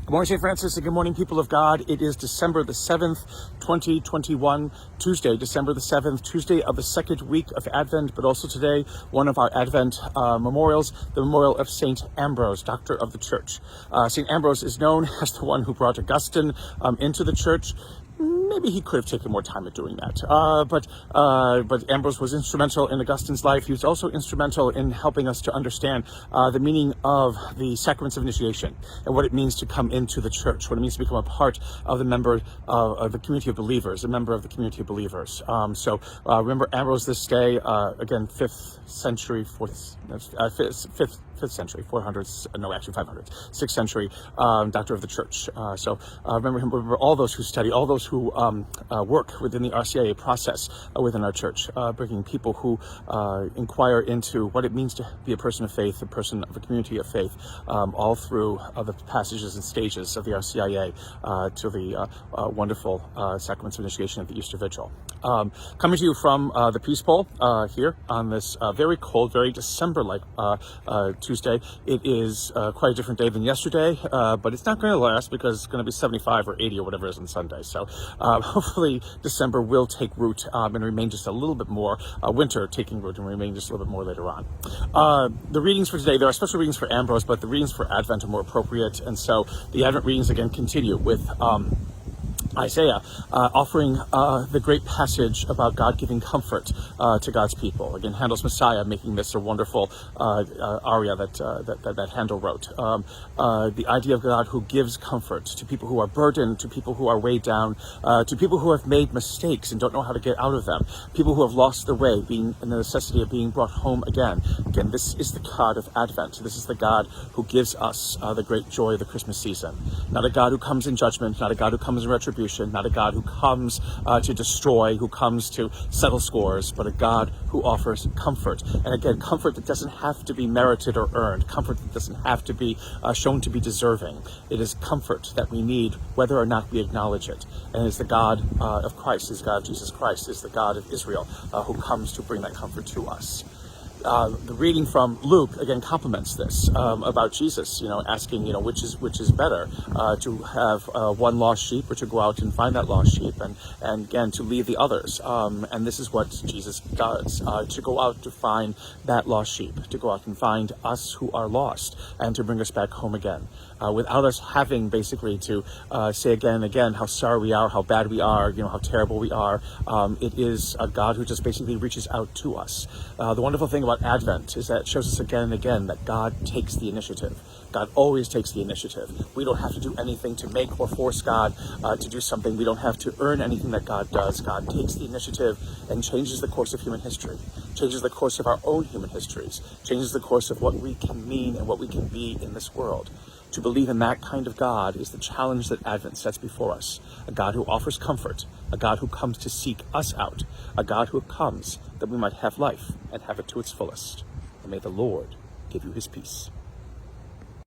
Good morning, St. Francis, and good morning, people of God. It is December the 7th, 2021, Tuesday, December the 7th, Tuesday of the second week of Advent, but also today, one of our Advent memorials, the memorial of St. Ambrose, Doctor of the Church. St. Ambrose is known as the one who brought Augustine into the church. Maybe he could have taken more time at doing that. But Ambrose was instrumental in Augustine's life. He was also instrumental in helping us to understand the meaning of the sacraments of initiation and what it means to come into the church, what it means to become a part of the member of the community of believers, a member of the community of believers. Remember Ambrose this day, again, 5th century, 5th century, 400s, no, actually 500s, 6th century, Doctor of the Church. Remember him, remember all those who study, all those who work within the RCIA process within our church, bringing people who inquire into what it means to be a person of faith, a person of a community of faith, all through the passages and stages of the RCIA to the wonderful sacraments of initiation of the Easter Vigil. Coming to you from the Peace Pole here on this very cold, very December-like Tuesday. It is quite a different day than yesterday, but it's not going to last because it's going to be 75 or 80 or whatever it is on Sunday. So hopefully December will take root and remain just a little bit more, winter taking root and remain just a little bit more later on. The readings for today, there are special readings for Ambrose, but the readings for Advent are more appropriate. And so the Advent readings again continue with Isaiah offering the great passage about God giving comfort to God's people. Again, Handel's Messiah making this a wonderful aria that Handel wrote. The idea of God who gives comfort to people who are burdened, to people who are weighed down, to people who have made mistakes and don't know how to get out of them, people who have lost their way, being in the necessity of being brought home again. Again, this is the God of Advent. This is the God who gives us the great joy of the Christmas season. Not a God who comes in judgment, not a God who comes in retribution, not a God who comes to destroy, who comes to settle scores, but a God who offers comfort. And again, comfort that doesn't have to be merited or earned, comfort that doesn't have to be shown to be deserving. It is comfort that we need whether or not we acknowledge it. And it is the God of Christ, is God of Jesus Christ, is the God of Israel who comes to bring that comfort to us. The reading from Luke again complements this about Jesus, asking, which is better, to have one lost sheep or to go out and find that lost sheep, and again to leave the others. And this is what Jesus does: to go out to find that lost sheep, to go out and find us who are lost, and to bring us back home again, without us having basically to say again and again how sorry we are, how bad we are, how terrible we are. It is a God who just basically reaches out to us. The wonderful thing about Advent is that it shows us again and again that God takes the initiative. God always takes the initiative. We don't have to do anything to make or force God to do something. We don't have to earn anything that God does. God takes the initiative and changes the course of human history, changes the course of our own human histories, changes the course of what we can mean and what we can be in this world. To believe in that kind of God is the challenge that Advent sets before us. A God who offers comfort, a God who comes to seek us out, a God who comes that we might have life and have it to its fullest. And may the Lord give you his peace.